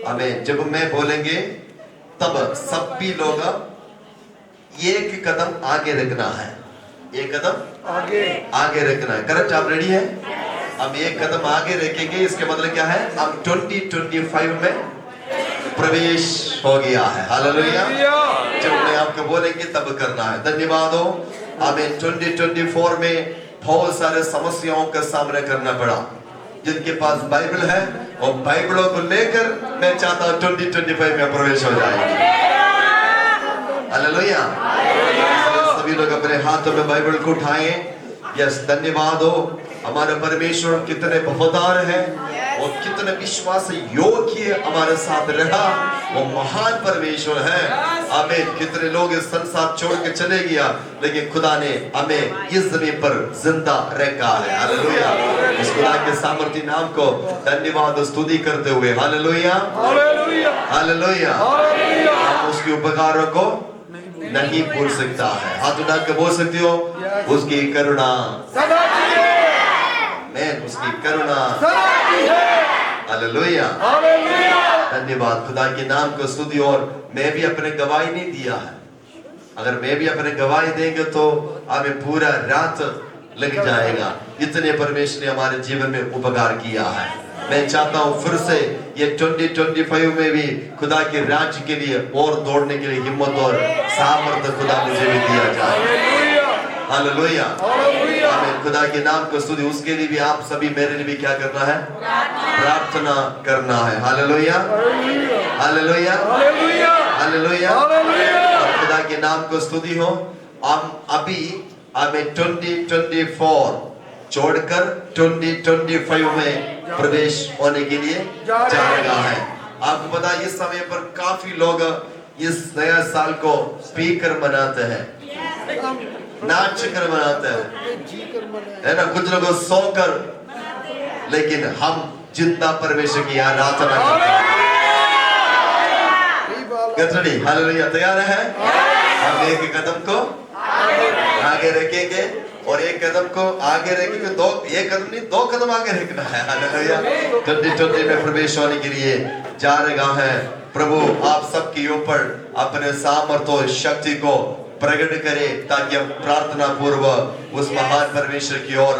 हमें जब मैं बोलेंगे तब सब भी लोग एक कदम आगे रखना है, एक कदम आगे रखना है। करेक्ट? आप रेडी है? हम एक कदम आगे रखेंगे, इसके मतलब क्या है? हम 2025 में प्रवेश हो गया है। हालेलुया। जब मैं आपको बोलेंगे तब करना है। धन्यवाद हो। हमें 2024 में बहुत सारे समस्याओं का सामना करना पड़ा। जिनके पास बाइबल है और बाइबलों को लेकर मैं चाहता हूँ 2025 में प्रवेश हो जाए। हालेलुया। सभी लोग अपने हाथों में बाइबल को उठाएं। यस, धन्यवाद हो। हमारे परमेश्वर कितने वफादार है और कितने विश्वास योग्य हमारे साथ रहा। वो महान परमेश्वर है। हमें कितने लोग इस संसार छोड़ के चले गया, लेकिन खुदा ने हमें इस जमीन पर जिंदा रखा है। हालेलुया। इस खुदा के सामर्थ्य नाम को धन्यवाद स्तुति करते हुए हालेलुया, हालेलुया। हम उसके उपकारों को नहीं भूल सकता है। हाथ उठा के बोल सकते हो, उसकी करुणा, मैं उसकी करुणा। हालेलुया, धन्यवाद। खुदा के नाम को स्तुति। और मैं भी अपने गवाही नहीं दिया है। अगर मैं भी अपने गवाही देंगे तो हमें पूरा रात लग जाएगा। इतने परमेश्वर ने हमारे जीवन में उपकार किया है। मैं चाहता हूँ फिर से ये 2025 में भी खुदा के राज्य के लिए और दौड़ने के लिए हिम्मत और सामर्थ्य खुदा मुझे भी दिया जाए। हालेलुया। हमें खुदा के नाम को स्तुति। उसके लिए भी आप सभी मेरे लिए भी क्या करना है? प्रार्थना करना है। Hallelujah, hallelujah, hallelujah. खुदा के नाम को स्तुति हो। हम अभी हमें 2024 छोड़कर 2025 में प्रवेश होने के लिए जा रहा है। आपको पता है इस समय पर काफी लोग इस नया साल को स्पीकर मनाते हैं, नाच कर मनाते हैं, है ना? कुछ लोग सोकर, लेकिन हम जिंदा परमेश्वर की आराधना करते हैं। गठड़ी, हालेलुया। तैयार है? हम एक कदम को आगे रखेंगे और एक कदम को आगे रखेंगे। एक कदम नहीं, 2 कदम आगे रखना है। हालेलुया। 2020 में प्रवेश होने के लिए जा रहा है। प्रभु आप सबके ऊपर अपने सामर्थ्य और शक्ति को प्रकट करे, ताकि हम प्रार्थना पूर्वक उस महान परमेश्वर की ओर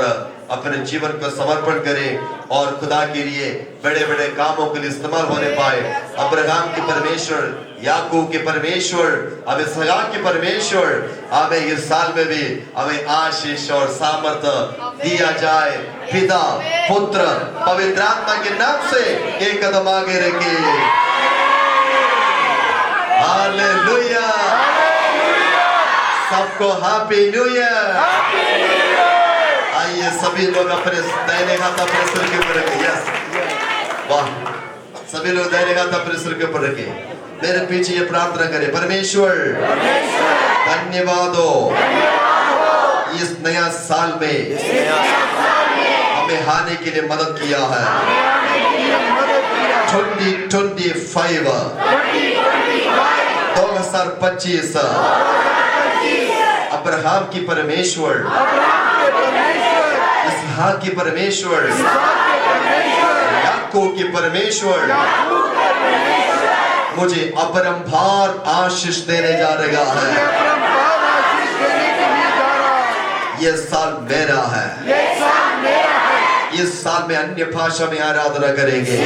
अपने जीवन को समर्पण करें और खुदा के लिए बड़े बड़े कामों के लिए इस्तेमाल होने पाए। अब्राहम के परमेश्वर, याकूब के परमेश्वर, अब इसहाक के परमेश्वर हमें इस साल में भी हमें आशीष और सामर्थ्य दिया जाए। पिता, पुत्र, पवित्र आत्मा के नाम से एक कदम आगे रखिए। हालेलुया। सबको हैप्पी न्यू ईयर। आइए सभी लोग अपने दाहिने हाथ अपने सिर के ऊपर रखें। यस, वाह। सभी लोग दाहिने हाथ अपने सिर के ऊपर रखें। मेरे पीछे ये प्रार्थना करें। परमेश्वर धन्यवाद हो इस नया साल में हमें आने के लिए मदद किया है। 2025 अब्राहम की परमेश्वर, इसहाक की परमेश्वर, याकूब की परमेश्वर मुझे अपरंपार आशीष देने जा रहा है। ये साल मेरा है। इस साल में अन्य भाषा में आराधना करेंगे।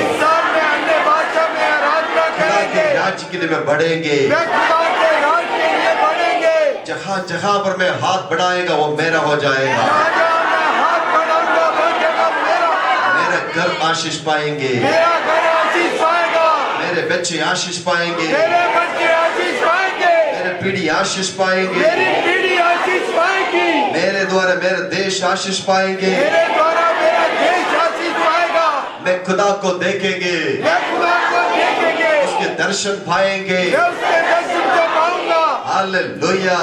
खुदा के राज्य के लिए मैं बढ़ेंगे। जहाँ जहाँ पर मैं हाथ बढ़ाएगा वो मेरा हो जाएगा। मेरा घर आशीष पाएंगे। मेरे बच्चे आशीष पाएंगे। मेरे पीढ़ी आशीष पाएंगे। मेरे द्वारा मेरे देश आशीष पाएंगे। मैं खुदा को देखेंगे, उसके दर्शन पाएंगे। हालेलुया।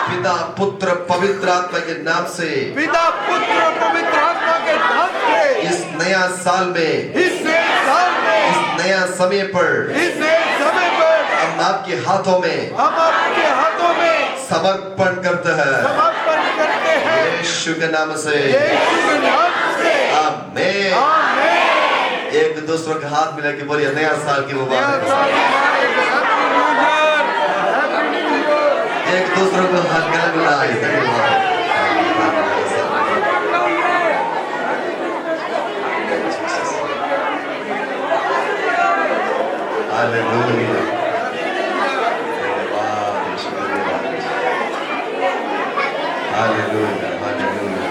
पिता, पुत्र, पवित्र आत्मा के नाम से, पिता, पुत्र, पवित्र आत्मा के नाम से इस नया साल में, इस नया समय पर हम आपके हाथों में समर्पण करते हैं। यीशु के नाम से आमीन। दूसरों के हाथ मिला के बोलिए नया साल की नया मुबारक। साल हैप्पी न्यू ईयर। एक दूसरों को हाथ गला मिलाए। धन्यवाद। हालेलुया। धन्यवाद यीशु, धन्यवाद। Hallelujah, hallelujah.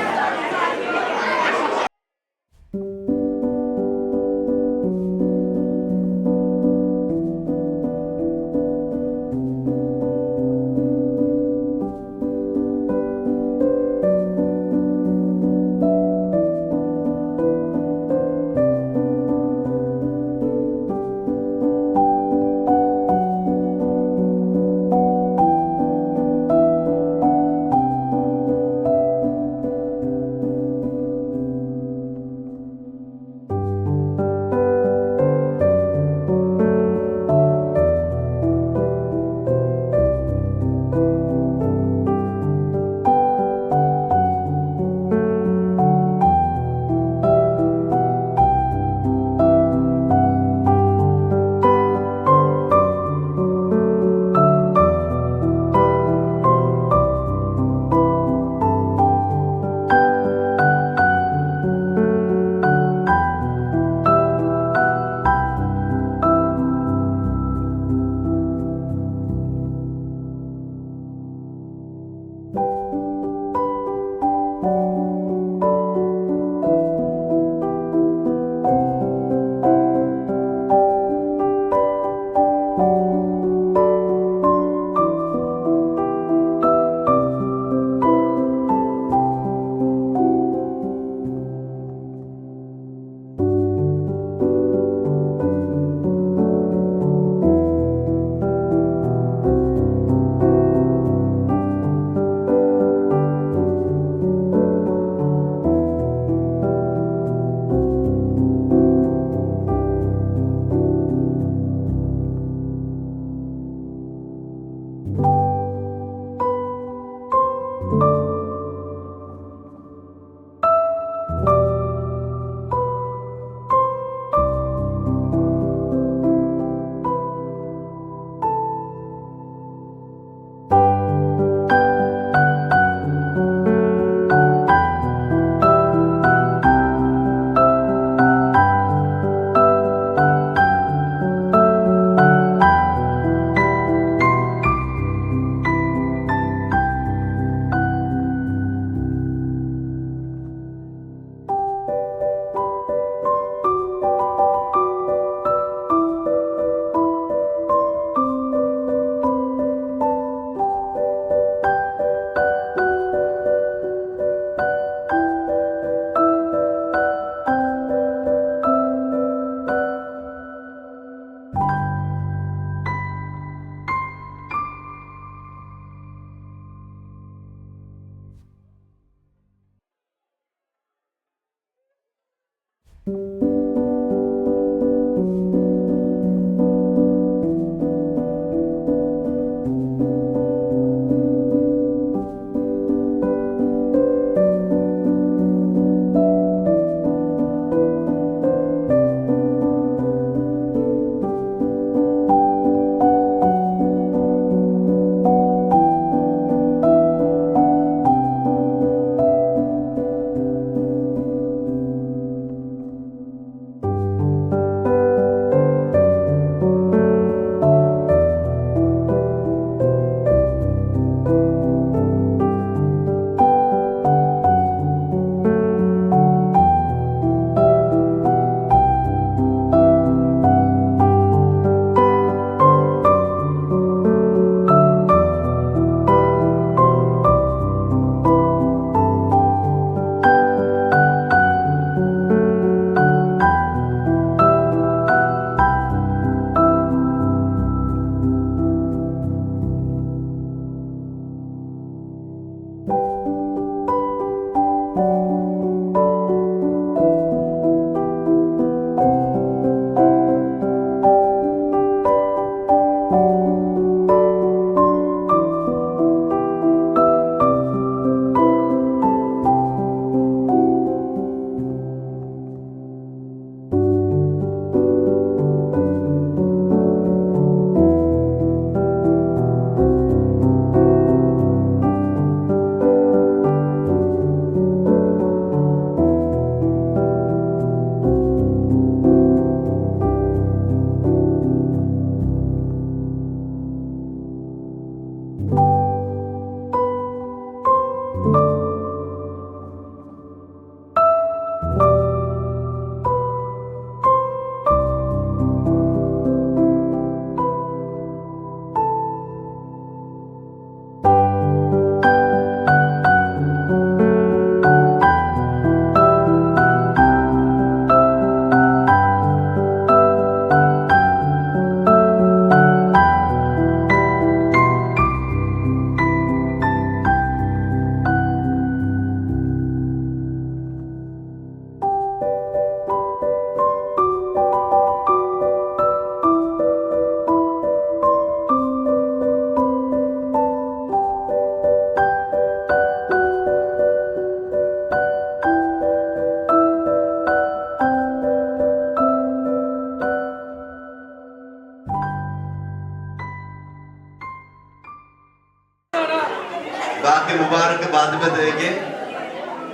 बाकी मुबारक बाद में देंगे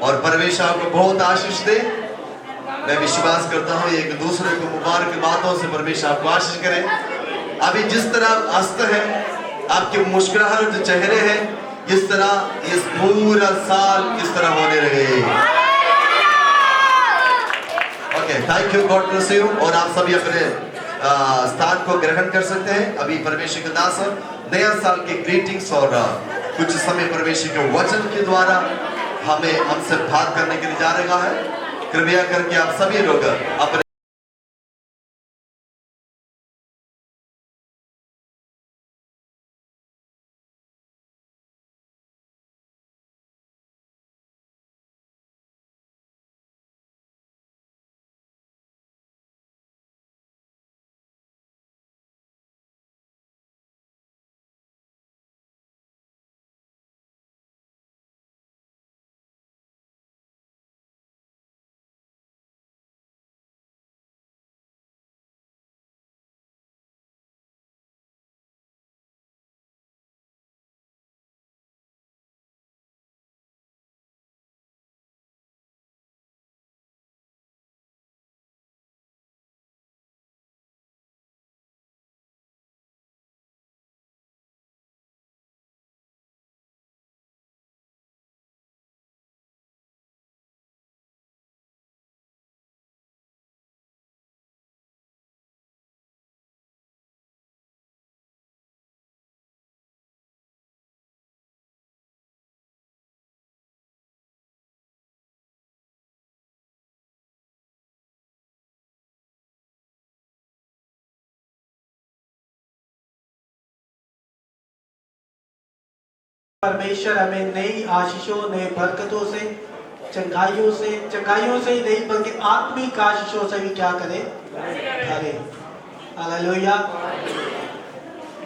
और परमेश्वर आपको बहुत आशीष दे। मैं विश्वास करता हूँ एक दूसरे को मुबारक बातों से परमेश्वर आपको आशीष करे। अभी जिस तरह अस्त है, आपके मुस्कुराहट चेहरे हैं, इस तरह इस पूरा साल इस तरह होने लगे। Okay, thank you, God bless you. और आप सभी अपने स्थान को ग्रहण कर सकते हैं। अभी परमेश्वर के दास नया साल के ग्रीटिंग्स और कुछ समय परमेश्वर के वचन के द्वारा हमें हमसे बात करने के लिए जा रहा है। कृपया करके आप सभी लोग अपने परमेश्वर हमें नई आशीषों, नए बरकतों से, चंगाइयों से ही नहीं बल्कि आत्मिक आशीषों से भी क्या करे, भरे। हालेलुया।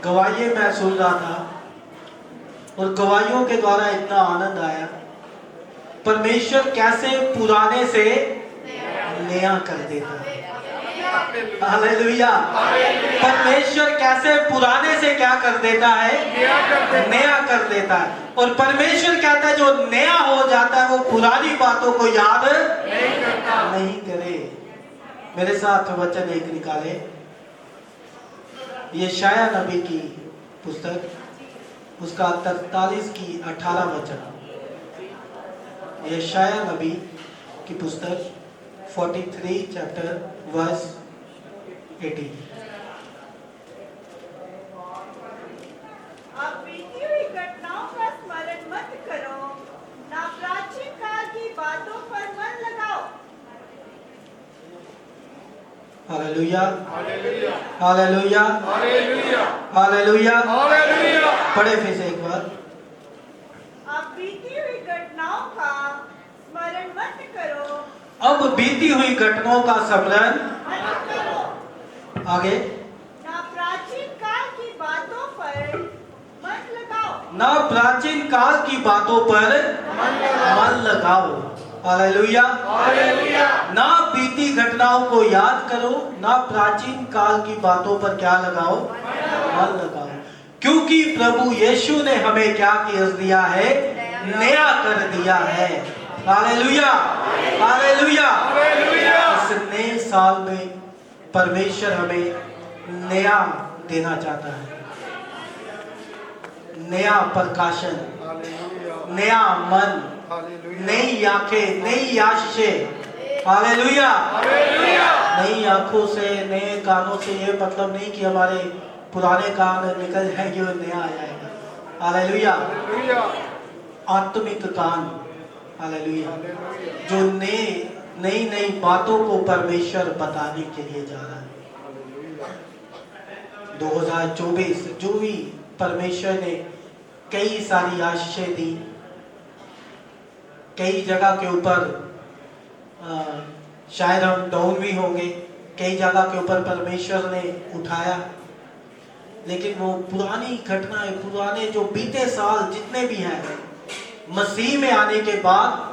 गवाही मैं सुन रहा था और गवाहियों के द्वारा इतना आनंद आया। परमेश्वर कैसे पुराने से नया कर देता है। हालेलुया। परमेश्वर कैसे पुराने से क्या कर देता है, नया कर देता है। और परमेश्वर कहता है जो नया हो जाता है वो पुरानी बातों को याद नहीं करे। मेरे साथ वचन एक निकाले, यशाया नबी की पुस्तक, उसका 43 की 18 वचन। यशाया नबी की पुस्तक 43 चैप्टर वर्स 18। अब बीती हुई घटनाओं का स्मरण मत करो, ना प्राचीन काल की बातों पर मन लगाओ। Hallelujah, hallelujah, hallelujah, hallelujah. पढ़े फिर से एक बार। अब बीती हुई घटनाओं का स्मरण मत करो, अब बीती हुई घटनाओं का स्मरण मत करो। आगे, ना प्राचीन काल की बातों पर मन लगाओ। ना प्राचीन काल की बातों पर मन लगाओ। Hallelujah, hallelujah. ना बीती घटनाओं को याद करो, ना प्राचीन काल की बातों पर क्या लगाओ, मन लगाओ। क्योंकि प्रभु यीशु ने हमें क्या कर दिया है, नया कर दिया है। Hallelujah, hallelujah. इस नए साल में परमेश्वर हमें नया देना चाहता है। नया प्रकाशन, हालेलुया नया मन, हालेलुया नई आंखें, नई आशीषें। हालेलुया। नई आंखों से, नए कानों से ये मतलब नहीं कि हमारे पुराने कान निकल जाएंगे और नया आ जाएगा। हालेलुया। हालेलुया आत्मिक कान, हालेलुया, हालेलुया जो नई नई बातों को परमेश्वर बताने के लिए जा रहा है। 2024 जो भी परमेश्वर ने कई सारी आशीषें दी, कई जगह के ऊपर शायद हम डाउन भी होंगे, कई जगह के ऊपर परमेश्वर ने उठाया, लेकिन वो पुरानी घटनाएं, पुराने जो बीते साल जितने भी हैं, मसीह में आने के बाद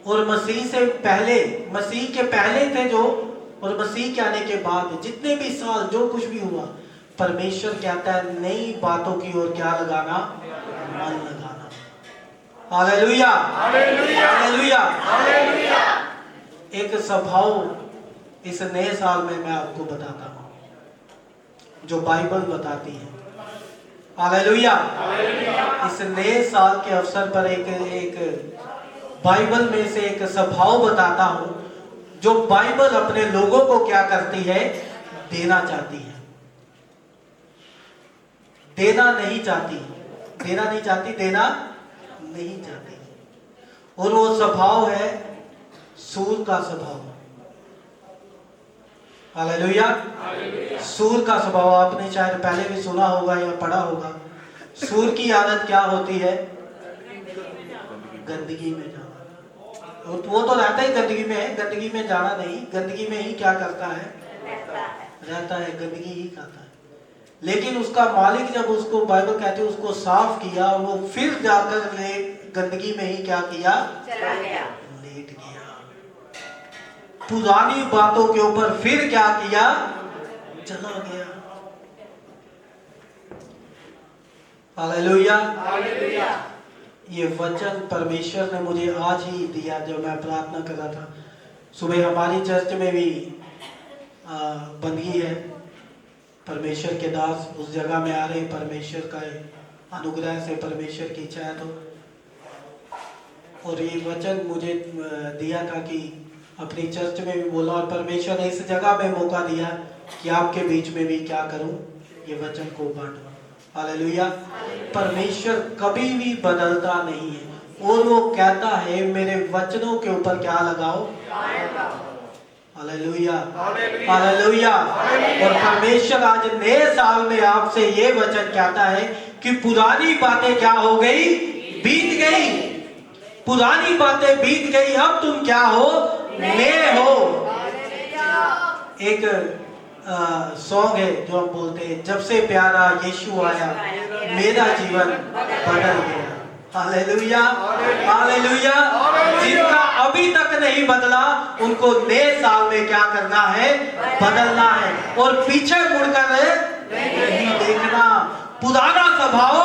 और मसीह से पहले, मसीह के पहले थे जो, और मसीह के आने के बाद जितने भी साल जो कुछ भी हुआ, परमेश्वर कहता है नई बातों की ओर क्या लगाना, मन लगाना। Hallelujah hallelujah hallelujah. एक स्वभाव इस नए साल में मैं आपको बताता हूं जो बाइबल बताती है। हालेलुया। इस नए साल के अवसर पर एक बाइबल में से एक स्वभाव बताता हूं जो बाइबल अपने लोगों को क्या करती है, देना चाहती है। देना नहीं चाहती, देना नहीं चाहती, देना नहीं चाहती। और वो स्वभाव है सूर का स्वभाव। हालेलुया। सूर का स्वभाव आपने शायद पहले भी सुना होगा या पढ़ा होगा। सूर की आदत क्या होती है, गंदगी में जाना। वो तो रहता ही गंदगी में है, गंदगी में जाना नहीं, गंदगी में ही क्या करता है, रहता है, गंदगी ही खाता है। लेकिन उसका मालिक जब उसको, बाइबल कहते हैं, उसको साफ किया, वो फिर जाकर गंदगी में ही क्या किया, चला गया, लेट गया। पुरानी बातों के ऊपर फिर क्या किया, चला गया। हालेलुया। ये वचन परमेश्वर ने मुझे आज ही दिया जब मैं प्रार्थना कर रहा था। सुबह हमारी चर्च में भी बंदगी है, परमेश्वर के दास उस जगह में आ रहे, परमेश्वर का अनुग्रह से, परमेश्वर की इच्छा है तो। और ये वचन मुझे दिया था कि अपनी चर्च में भी बोला, और परमेश्वर ने इस जगह में मौका दिया कि आपके बीच में भी क्या करूं, ये वचन को बांटूं। हालेलुया। परमेश्वर कभी भी बदलता नहीं है और वो कहता है मेरे वचनों के ऊपर क्या लगाओ, हालेलुया हालेलुया। और परमेश्वर आज नए साल में आपसे ये वचन कहता है कि पुरानी बातें क्या हो गई, बीत गई। पुरानी बातें बीत गई, अब तुम क्या हो, नए हो। एक सॉन्ग है जो हम बोलते हैं, जब से प्यारा यीशु आया मेरा जीवन बदल गया। Hallelujah hallelujah. जिनका अभी तक नहीं बदला उनको नए साल में क्या करना है, बदलना है, और पीछे मुड़कर नहीं देखना, पुराना स्वभाव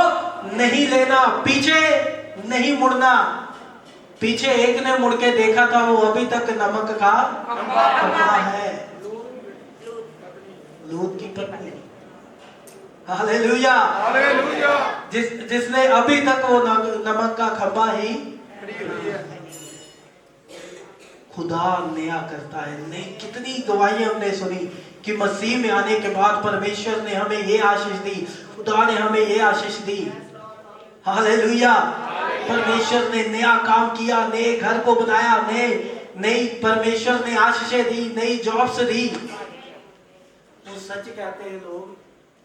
नहीं लेना, पीछे नहीं मुड़ना। पीछे एक ने मुड़ के देखा था, वो अभी तक नमक का खंभा है, लूत की पत्नी। Hallelujah hallelujah. जिसने अभी तक वो नमक का खंभा ही, खुदा नया करता है। नहीं, कितनी गवाही हमने सुनी कि मसीह में आने के बाद परमेश्वर ने हमें ये आशीष दी, खुदा ने हमें ये आशीष दी। हालेलुया। परमेश्वर ने नया काम किया, नए घर को बनाया, नई परमेश्वर ने आशीषें दी, नई जॉब्स दी। तो सच कहते हैं लोग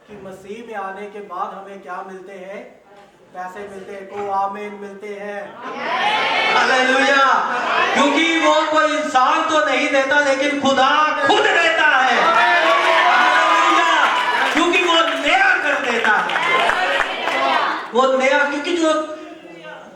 कि मसीह में आने के बाद हमें क्या मिलते हैं, पैसे मिलते हैं, को आमीन मिलते हैं। हालेलुया। क्योंकि वो कोई इंसान तो नहीं देता, लेकिन खुदा खुद देता है। हालेलुया। क्योंकि वो नया कर देता है, वो नया। क्योंकि जो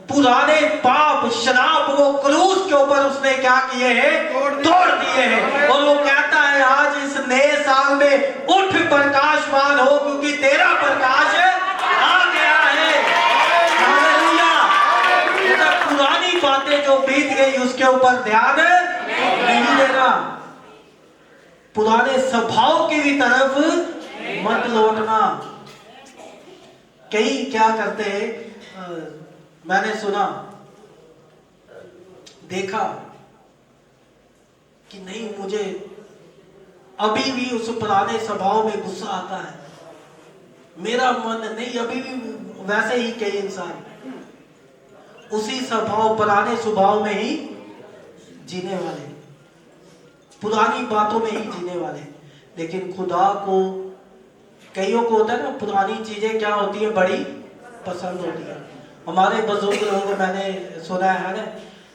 पुराने पाप, शराब, वो क्रूस के ऊपर उसने क्या किए हैं, तोड़ दिए हैं। और वो कहता है आज इस नए साल में उठ प्रकाशमान हो, क्योंकि तेरा प्रकाश आ गया है। हालेलुया। पुरानी बातें जो बीत गई उसके ऊपर ध्यान नहीं देना, पुराने स्वभाव की भी तरफ मत लौटना। कई क्या करते हैं, मैंने सुना, देखा कि नहीं, मुझे अभी भी उस पुराने स्वभाव में गुस्सा आता है, मेरा मन नहीं, अभी भी वैसे ही कई इंसान उसी स्वभाव, पुराने स्वभाव में ही जीने वाले, पुरानी बातों में ही जीने वाले। लेकिन खुदा को, कईयों को होता है ना, पुरानी चीजें क्या होती है, बड़ी पसंद होती है। हमारे बुजुर्ग लोग, मैंने सुना है ना,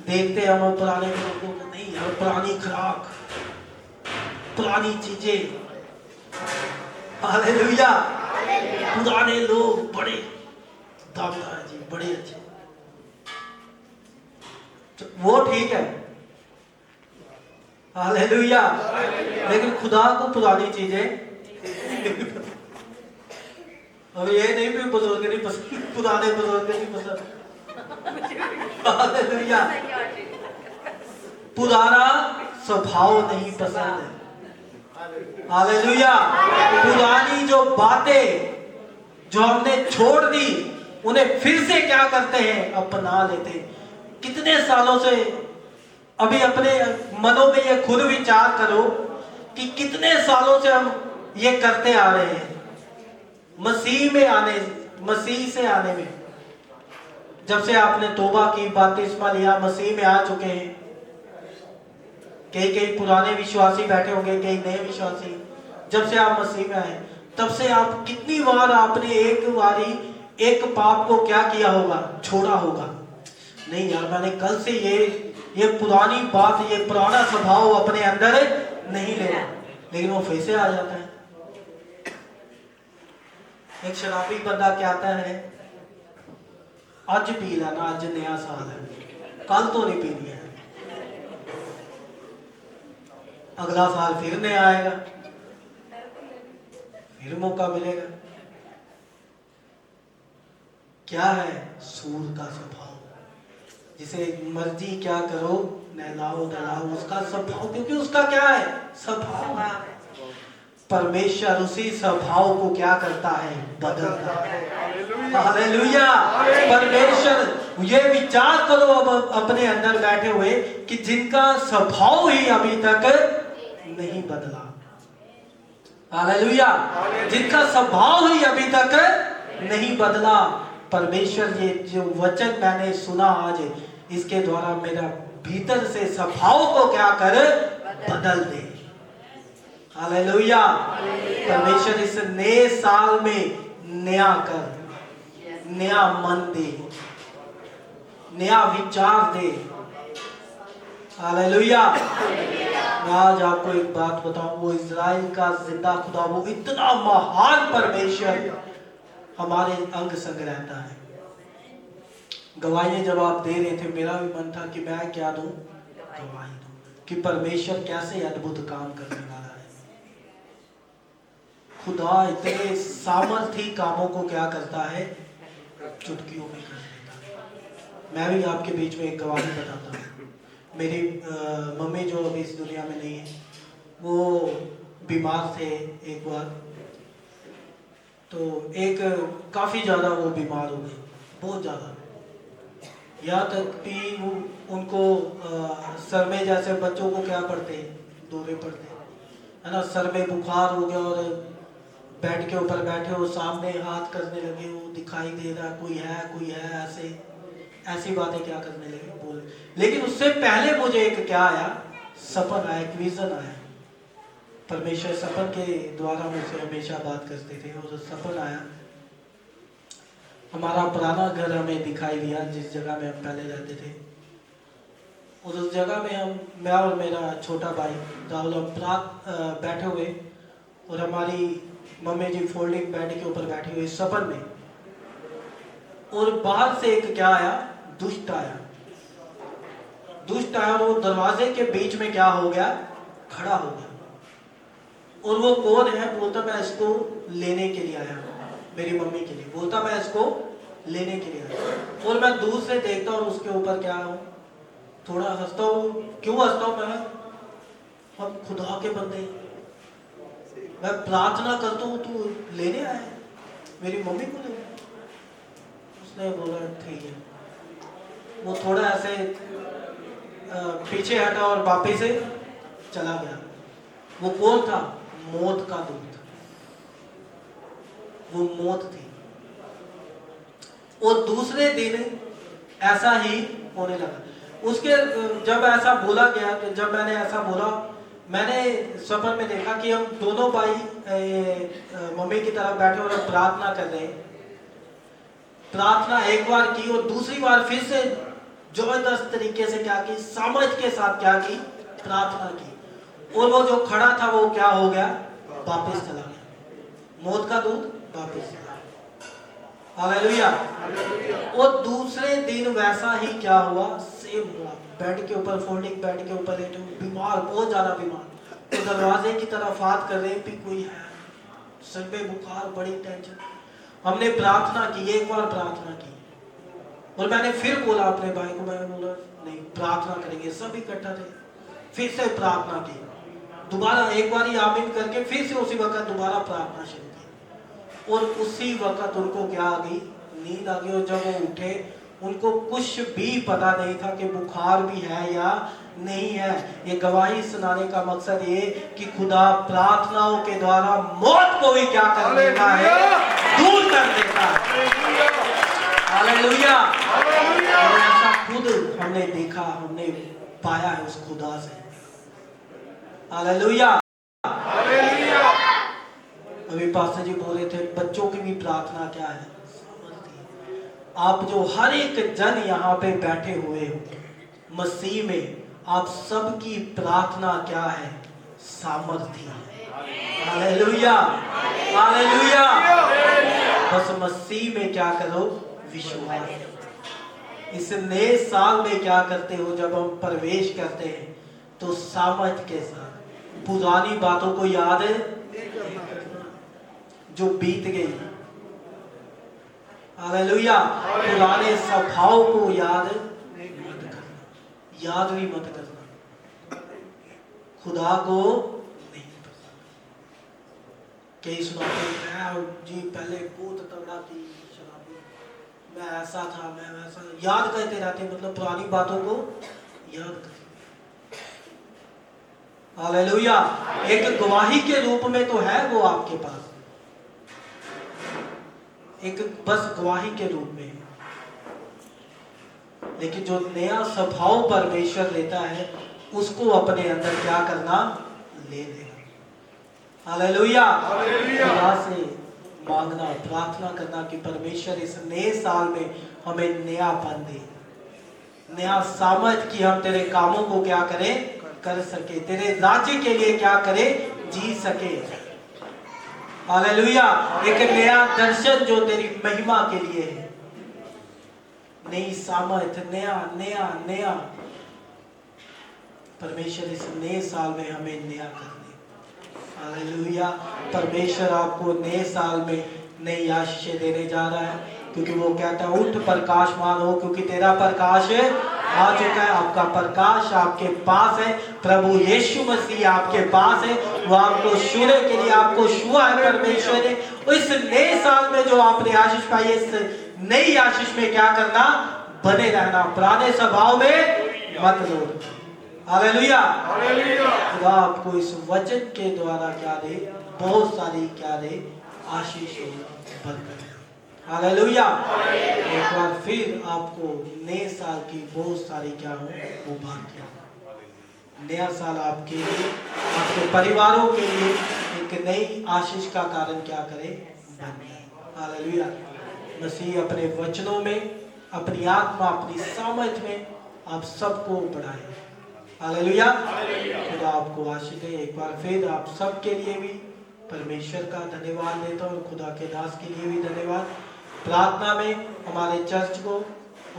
देखते हम पुराने बुजुर्गों को, नहीं यार, पुरानी खुराक, पुरानी चीजें, हालेलुया, पुराने लोग बड़े दामदार जी, बड़े अच्छे, तो वो ठीक है, हालेलुया। लेकिन खुदा को पुरानी चीजें, अब ये नहीं भी बुजुर्ग नहीं पसंद, पुराने बुजुर्ग नहीं पसंद, हालेलुया, पुराना स्वभाव नहीं पसंद है, हालेलुया। पुरानी जो बातें जो हमने छोड़ दी, उन्हें फिर से क्या करते हैं, अपना लेते हैं। कितने सालों से, अभी अपने मनों में ये खुद विचार करो कि कितने सालों से हम ये करते आ रहे हैं। मसीह से आने में, जब से आपने तौबा की, बपतिस्मा लिया, मसीह में आ चुके हैं, कई पुराने विश्वासी बैठे होंगे, कई नए विश्वासी, जब से आप मसीह में आए, तब से आप कितनी बार आपने एक पाप को क्या किया होगा, छोड़ा होगा। नहीं यार, मैंने कल से ये पुरानी बात, ये पुराना स्वभाव अपने अंदर नहीं लेना, लेकिन वो फिर से आ जाता है। एक शराबी बंदा कहता है, आज पी लेना, आज नया साल है, कल तो नहीं पीनी है, अगला साल फिर नया आएगा, फिर मौका मिलेगा। क्या है, सूर का स्वभाव, जिसे मर्जी क्या करो, नहलाओ दलाओ, उसका स्वभाव, क्योंकि उसका क्या है, स्वभाव है। परमेश्वर उसी स्वभाव को क्या करता है, बदलता है, हालेलुया। परमेश्वर, ये विचार करो अब अपने अंदर बैठे हुए कि जिनका स्वभाव ही अभी तक नहीं बदला, हालेलुया, जिनका स्वभाव ही अभी तक नहीं बदला। परमेश्वर, ये जो वचन मैंने सुना आज, इसके द्वारा मेरा भीतर से स्वभाव को क्या कर, बदल दे, हालेलुया। परमेश्वर इस नए साल में नया कर, नया मन दे, नया विचार दे, हालेलुया। मैं आज आपको एक बात बताऊं, वो इज़राइल का जिंदा खुदा, वो इतना महान परमेश्वर हमारे अंग संग रहता है। गवाही जब आप दे रहे थे, मेरा भी मन था कि मैं क्या दूं, गवाही दूं कि परमेश्वर कैसे अद्भुत काम करने वाला है। खुदा इतने सामर्थी कामों को क्या करता है, चुटकियों में कर देता है। मैं भी आपके बीच में एक गवाही बताता हूँ। मेरी मम्मी जो अभी इस दुनिया में नहीं है, वो बीमार थे एक बार, तो काफ़ी ज़्यादा वो बीमार हो गए, बहुत ज़्यादा, यहाँ तक भी उनको सर में, जैसे बच्चों को क्या पड़ते हैं, दौरे पड़ते हैं, है ना, सर में बुखार हो गया और बेड के ऊपर बैठे हो, सामने हाथ करने लगे, वो दिखाई दे रहा कोई है, ऐसी बातें क्या करने लगे, बोल। लेकिन उससे पहले मुझे एक क्या आया, सपन आया, एक विजन आया। परमेश्वर सपन के द्वारा मुझसे हमेशा बात करते थे, और सपन आया, हमारा पुराना घर हमें दिखाई दिया, जिस जगह में हम पहले रहते थे, और उस जगह में मैं और मेरा छोटा भाई राहुल, हम बैठे हुए, और हमारी मम्मी जी फोल्डिंग बेड के ऊपर बैठी हुई सपन में, और बाहर से एक क्या आया, दुष्ट आया, और वो दरवाजे के बीच में क्या हो गया, खड़ा हो गया। और वो कौन है, बोलता मैं इसको लेने के लिए आया, मेरी मम्मी के लिए, बोलता मैं इसको लेने के लिए आया। और मैं दूर से देखता हूँ, उसके ऊपर क्या हूँ, थोड़ा हंसता हूँ। क्यों हंसता हूँ मैं, हम खुदा के बंदे, मैं प्रार्थना करता हूँ, तू लेने आया मेरी मम्मी को ले। उसने बोला ठीक है। वो थोड़ा ऐसे पीछे हटा और वापस से चला गया। वो कौन था? मौत का दूत, वो मौत थी। और दूसरे दिन ऐसा ही होने लगा। उसके जब ऐसा बोला गया, तो जब मैंने ऐसा बोला, मैंने सफर में देखा कि हम दोनों भाई मम्मी की तरफ बैठे और प्रार्थना कर रहे हैं। प्रार्थना एक बार की और दूसरी बार फिर से जबरदस्त तरीके से क्या की, समझ के साथ क्या की, प्रार्थना की। और वो जो खड़ा था वो क्या हो गया? वापस चला गया। मौत का दूत वापस चला गया। हालेलुया। और दूसरे दिन वैसा ही क्या हुआ, सेम हुआ। बेड के ऊपर, फोल्डिंग बेड के ऊपर लेटे, बीमार, बहुत ज्यादा बीमार। तो दरवाजे की तरफ हाथ कर रहे भी कोई है, सर पे बुखार, बड़ी टेंशन। हमने प्रार्थना की, एक बार प्रार्थना की और मैंने फिर बोला अपने भाई को, मैंने बोला नहीं प्रार्थना करेंगे, सब इकट्ठा थे। फिर से प्रार्थना की, दोबारा एक बार ही आमीन करके फिर से उसी वक्त दोबारा प्रार्थना शुरू की। और उसी वक्त उनको क्या आ गई? नींद आ गई। और जब वो उठे उनको कुछ भी पता नहीं था कि बुखार भी है या नहीं है। ये गवाही सुनाने का मकसद ये कि खुदा प्रार्थनाओं के द्वारा मौत को भी क्या कर देता है? दूर कर देता है। हालेलुया। और ऐसा खुद हमने देखा, हमने पाया है उस खुदा से। हालेलुया। अभी पास्टर जी बोल रहे थे बच्चों की भी प्रार्थना क्या है? आप जो हर एक जन यहाँ पे बैठे हुए हो मसीह में, आप सबकी प्रार्थना क्या है? सामर्थ्य है। Hallelujah, hallelujah. बस मसीह में क्या करो? विश्वास। इस नए साल में क्या करते हो? जब हम प्रवेश करते हैं तो सामर्थ्य के साथ पुरानी बातों को याद जो बीत गई, हालेलुया, पुराने स्वभाव को याद मत करना, याद भी मत करना। खुदा को नहीं पता। कई सुनाते मैं जी पहले बहुत तगड़ा थी, शराबी, मैं ऐसा था, मैं वैसा, याद करते रहते, मतलब पुरानी बातों को याद करते। हालेलुया। एक गवाही के रूप में तो है वो आपके पास, एक बस गवाही के रूप में, लेकिन जो नया स्वभाव परमेश्वर लेता है उसको अपने अंदर क्या करना? ले लेना। हालेलुया। खुदा से मांगना, प्रार्थना करना कि परमेश्वर इस नए साल में हमें नयापन दे, नया सामर्थ कि हम तेरे कामों को क्या करें? कर सके, तेरे राज्य के लिए क्या करें? जी सके। हालेलुया। एक नया दर्शन जो तेरी महिमा के लिए है, नई सामर्थ, नया नया नया। परमेश्वर इस नए साल में हमें नया कर दे। हालेलुया। परमेश्वर आपको नए साल में नई आशीषें देने जा रहा है, क्योंकि वो कहता है उठ प्रकाशमान हो, क्योंकि तेरा प्रकाश आ चुका है। आपका प्रकाश आपके पास है, प्रभु यीशु मसीह आपके पास है, वो आपको छूने के लिए आपको छुआ है परमेश्वर ने। इस नए साल में जो आपने आशीष पाई है, इस नई आशीष में क्या करना? बने रहना, पुराने स्वभाव में मत लौट। हालेलुया। खुदा आपको इस वचन के द्वारा क्या दे? बहुत सारी क्या दे? आशीष बरकत। हालेलुया। एक बार फिर आपको नए साल की बहुत सारी क्या हो? वो भाग्य। नया साल आपके लिए, आपके परिवारों के लिए एक नई आशीष का कारण क्या करे? बन जाए। हालेलुया। मसीह अपने वचनों में, अपनी आत्मा, अपनी सामर्थ में आप सबको बढ़ाए। हालेलुया। खुदा आपको आशीष दे। एक बार फिर आप सबके लिए भी परमेश्वर का धन्यवाद देता हूँ और खुदा के दास के लिए भी धन्यवाद। प्रार्थना में हमारे चर्च को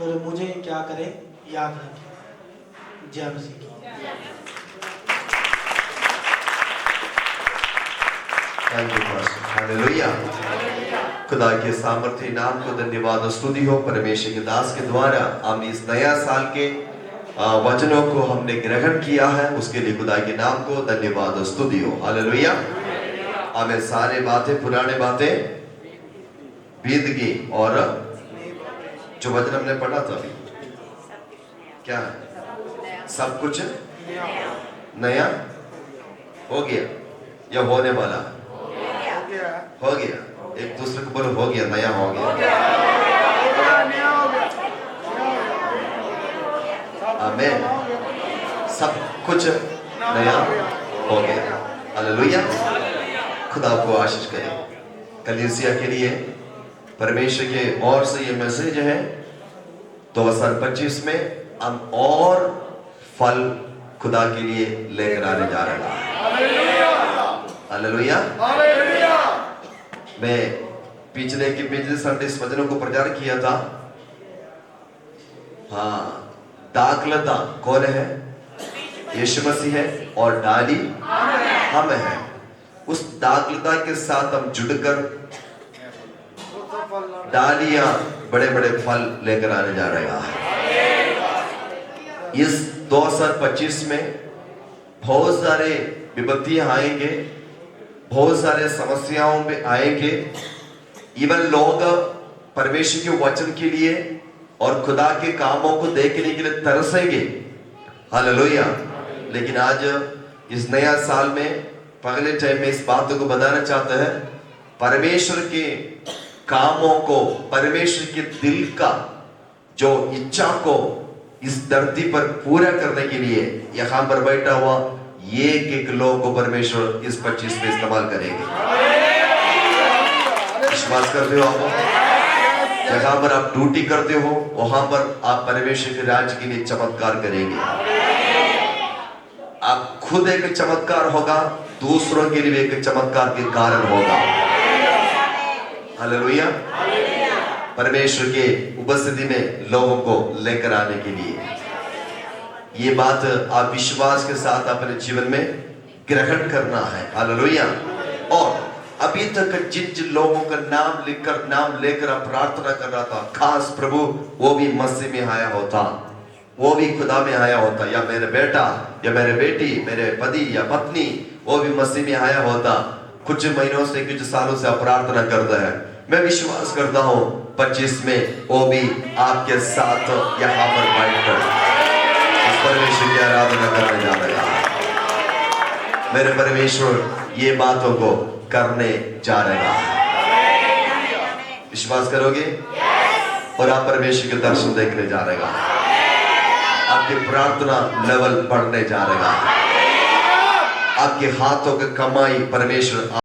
और मुझे क्या करें? याद रखें। जय मसीह की। Thank you pastor. हालेलुया। खुदा के सामर्थ्य नाम को धन्यवाद और स्तुति हो। परमेश्वर के दास के द्वारा हम इस नया साल के वचनों को हमने ग्रहण किया है, उसके लिए खुदा के नाम को धन्यवाद और स्तुति हो। हालेलुया। हमें सारे बातें, पुराने बातें बीत गई और जो वचन हमने पढ़ा था अभी, क्या है? सब कुछ नया हो गया या होने वाला? हो गया। एक दूसरे को बोलो, हो गया, नया हो गया। आमीन। सब कुछ नया हो गया। हालेलुया। खुदा आपको आशीष करे। कलीसिया के लिए परमेश्वर के ओर से ये मैसेज है, 2025 में हम और फल खुदा के लिए लेकर आने जा रहे हैं। हालेलुया। मैं पिछले संडे इस वचनों को प्रचार किया था। हाँ, दाखलता कौन है? यीशु मसीह है, और डाली हम है। उस दाखलता के साथ हम जुड़कर डालियां बड़े बड़े फल लेकर आने जा रहे हैं। इस 2025 में बहुत सारे विपत्तियां आएंगे, बहुत सारे समस्याओं में आएंगे। इवन लोग परमेश्वर के वचन के लिए और खुदा के कामों को देखने के लिए तरसेंगे। हालेलुया। लेकिन आज इस नया साल में पहले टाइम में इस बात को बताना चाहता है, परमेश्वर के कामों को, परमेश्वर के दिल का जो इच्छा को इस धरती पर पूरा करने के लिए यहां पर बैठा हुआ एक एक लोग को परमेश्वर इस 25 में इस्तेमाल करेंगे। विश्वास करते हो आप? जहां पर आप ड्यूटी करते हो वहां पर आप परमेश्वर के राज्य के लिए चमत्कार करेंगे। आप खुद एक चमत्कार होगा, दूसरों के लिए एक चमत्कार के कारण होगा। हालेलुया। परमेश्वर के उपस्थिति में लोगों को लेकर आने के लिए ये बात आप विश्वास के साथ अपने जीवन में ग्रहण करना है। हालेलुया। और अभी तक जिन जिन लोगों का नाम लेकर आप प्रार्थना कर रहा था, खास प्रभु वो भी मसीह में आया होता, वो भी खुदा में आया होता, या मेरे बेटा या मेरे बेटी, मेरे पति या पत्नी वो भी मसीह में आया होता। कुछ महीनों से, कुछ सालों से आप प्रार्थना करते हैं। मैं विश्वास करता हूं 25 में वो भी आपके साथ यहां पर बैठकर परमेश्वर की आराधना करने जा रहा है। मेरे परमेश्वर ये बातों को करने जा रहा है। विश्वास करोगे? और आप परमेश्वर के दर्शन देखने जा रहे हैं। आपकी प्रार्थना लेवल बढ़ने जा रहा है। आपके हाथों की कमाई परमेश्वर